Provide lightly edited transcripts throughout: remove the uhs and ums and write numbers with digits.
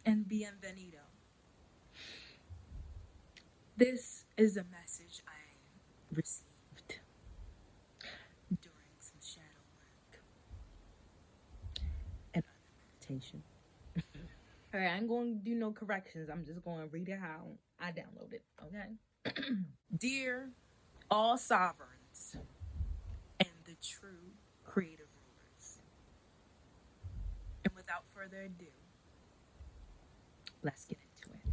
and bienvenido. This is a message I received during some shadow work and other meditation. All right, I ain't going to do no corrections. I'm just going to read it how I downloaded, okay? Dear all sovereigns and the true creative rulers. And without further ado, let's get into it.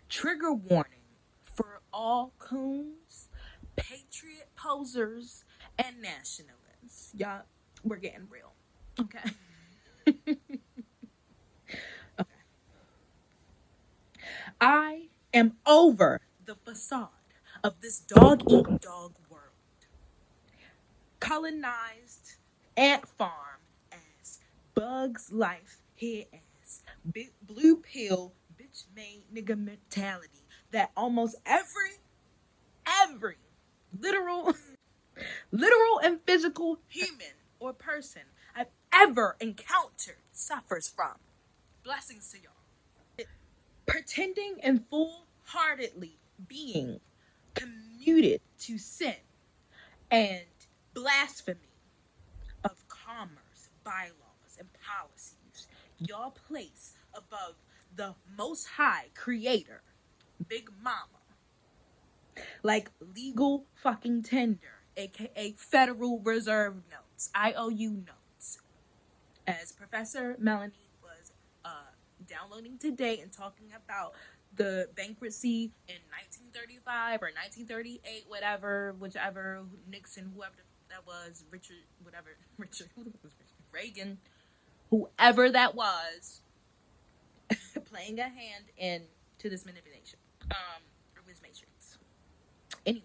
Trigger warning for all coons, patriot posers, and nationalists. Y'all, we're getting real, okay? Okay. I am over the facade of this dog-eat-dog world. Colonized ant farm ass, bugs life here ass, big blue pill bitch made nigga mentality that almost every literal and physical human or person I've ever encountered suffers from. Blessings to y'all. Pretending and full-heartedly being commuted to sin and blasphemy of commerce, bylaws, and policies y'all place above the most high creator, Big Mama. Like legal fucking tender, aka Federal Reserve notes, IOU notes. As Professor Melanie was downloading today and talking about the bankruptcy in 1935 or 1938, whichever Nixon, whoever that was, Richard, Reagan, whoever that was, playing a hand into this manipulation, or this matrix. Anyway,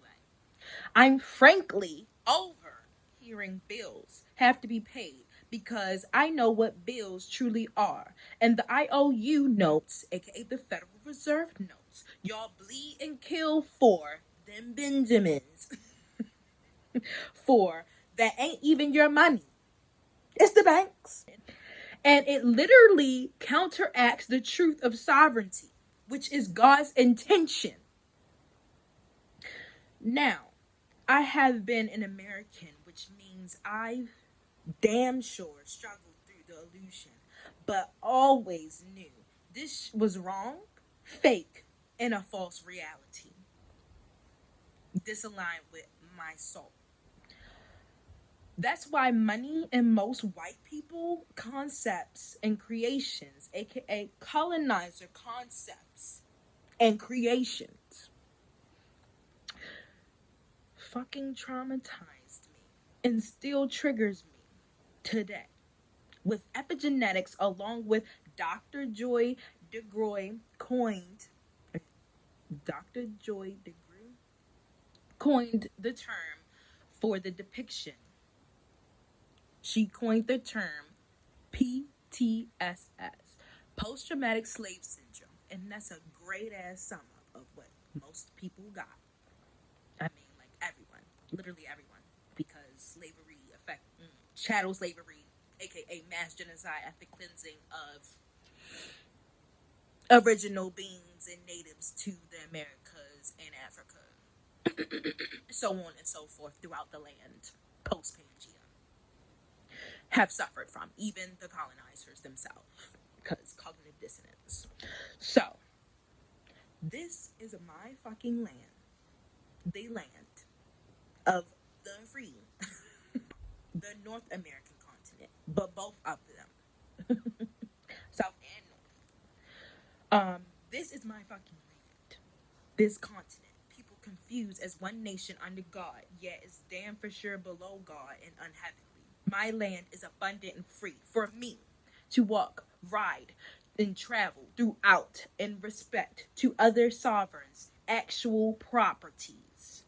I'm frankly over hearing bills have to be paid because I know what bills truly are. And the IOU notes, aka the Federal Reserve notes, y'all bleed and kill for them Benjamins. For that ain't even your money. It's the banks. And it literally counteracts the truth of sovereignty, which is God's intention. Now, I have been an American, which means I've damn sure struggled through the illusion, but always knew this was wrong, fake, and a false reality. Disaligned with my soul. That's why money and most white people concepts and creations, aka colonizer concepts and creations, fucking traumatized me and still triggers me today. With epigenetics, along with Dr. Joy DeGruy coined the term for the depiction. She coined the term PTSS, post-traumatic slave syndrome, and that's a great ass sum up of what most people got. I mean, like everyone, literally everyone, because slavery chattel slavery, aka mass genocide, ethnic cleansing of original beings and natives to the Americas and Africa, so on and so forth throughout the land post-Pangea, have suffered from, even the colonizers themselves, because cognitive dissonance. So, this is my fucking land, the land of the free, the North American continent, but both of them, South and North. This is my fucking land, this continent. People confused as one nation under God, yet is damn for sure below God and unheavenly. My land is abundant and free for me to walk, ride, and travel throughout in respect to other sovereigns' actual properties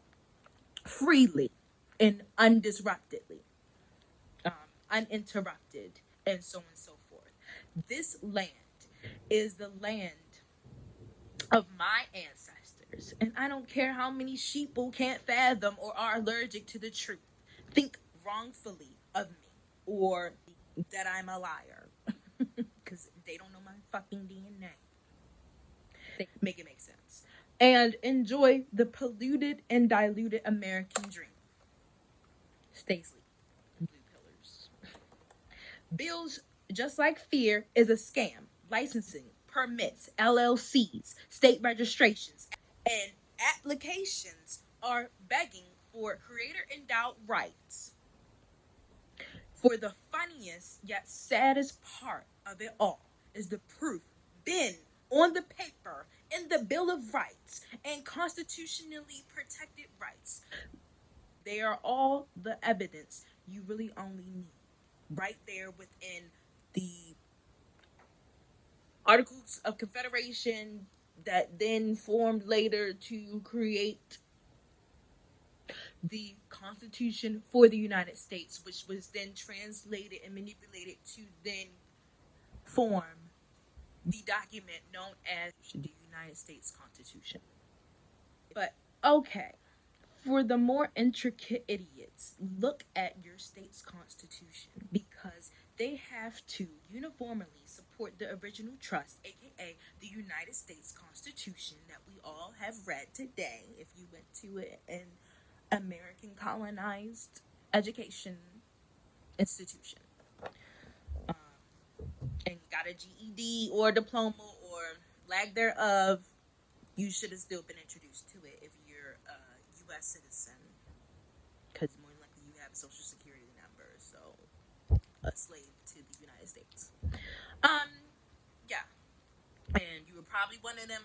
freely and undisruptedly, uninterrupted, and so on and so forth. This land is the land of my ancestors, and I don't care how many sheeple can't fathom or are allergic to the truth, think wrongfully of me, or that I'm a liar, because they don't know my fucking DNA. Make it make sense. And enjoy the polluted and diluted American dream. Stay asleep. Blue pillars. Bills, just like fear, is a scam. Licensing, permits, LLCs, state registrations, and applications are begging for creator endowed rights. For the funniest yet saddest part of it all is the proof been on the paper in the Bill of Rights and constitutionally protected rights. They are all the evidence you really only need. Right there within the Articles of Confederation that then formed later to create the Constitution for the United States, which was then translated and manipulated to then form the document known as the United States Constitution. But okay, for the more intricate idiots, look at your state's constitution because they have to uniformly support the original trust, aka the United States Constitution that we all have read today if you went to an American colonized education institution. And got a GED or diploma or lack thereof, you should have still been introduced to it if you're a U.S. citizen. Because more than likely you have a social security number, so a slave to the United States. Yeah. And you were probably one of them,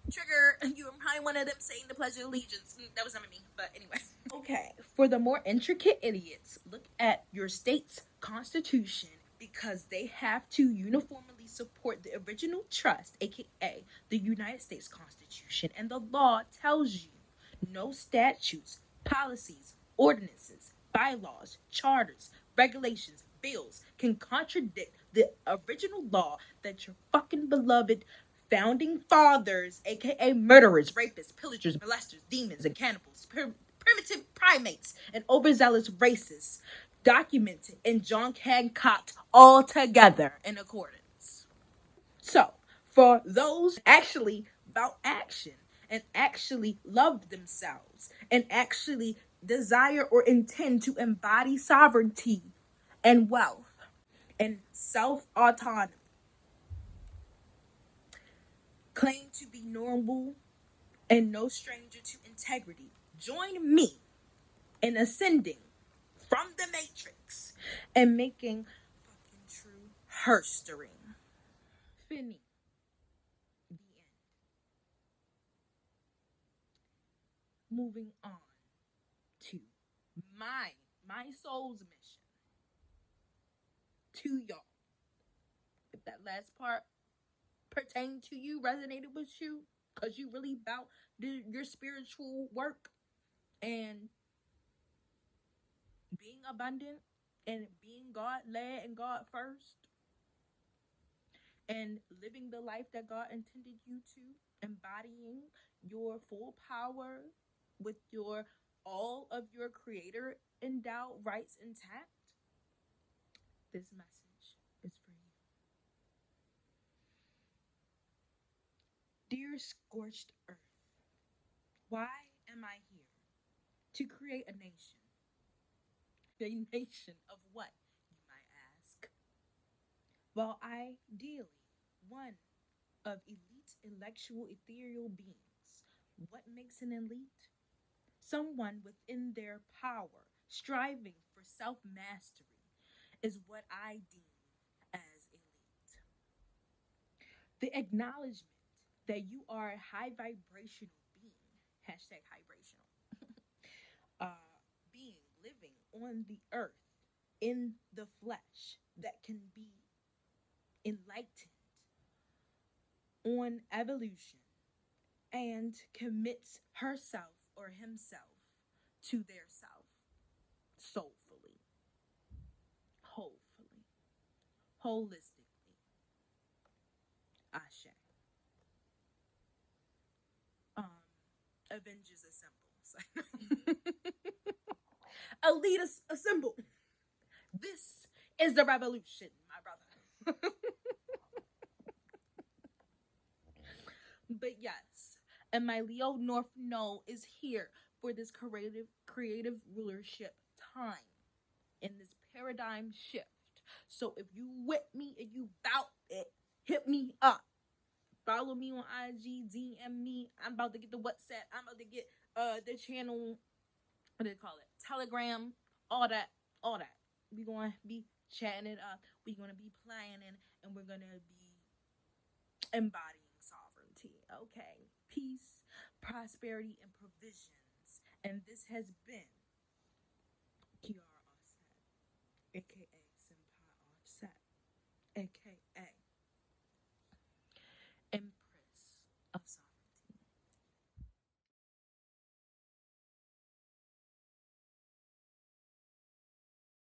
you were probably one of them saying the Pledge of Allegiance. That was not me, but anyway. Okay, for the more intricate idiots, look at your state's constitution because they have to uniformly support the original trust, aka the United States Constitution, and the law tells you no statutes, policies, ordinances, bylaws, charters, regulations, bills can contradict the original law that your fucking beloved founding fathers, aka murderers, rapists, pillagers, molesters, demons, and cannibals, primitive primates, and overzealous racists documented in John Hancock all together in accordance. So, for those actually about action and actually love themselves and actually desire or intend to embody sovereignty and wealth and self-autonomy, claim to be normal and no stranger to integrity, join me in ascending from the matrix and making fucking true herstory. Fini. The end. Moving on to my soul's mission to y'all. If that last part pertained to you, resonated with you, because you really about your spiritual work and being abundant and being God led and God first and living the life that God intended you to, embodying your full power with your all of your creator endowed rights intact, this message is for you. Dear scorched earth, why am I here? To create a nation. A nation of what, you might ask? Well, ideally, one of elite, intellectual, ethereal beings. What makes an elite? Someone within their power, striving for self-mastery, is what I deem as elite. The acknowledgement that you are a high vibrational being, hashtag vibrational, being living on the earth in the flesh that can be enlightened on evolution and commits herself or himself to their self soulfully, wholefully, holistically. Ashe. Avengers assemble. Elite assemble. This is the revolution, my brother. And my Leo North Node is here for this creative rulership time in this paradigm shift. So if you with me and you bout it, hit me up. Follow me on IG, DM me. I'm about to get the WhatsApp. I'm about to get the channel, what do they call it? Telegram, all that. We gonna be chatting it up. We gonna be planning, and we're gonna be embodying sovereignty. Okay, peace, prosperity, and provisions. And this has been Kiara.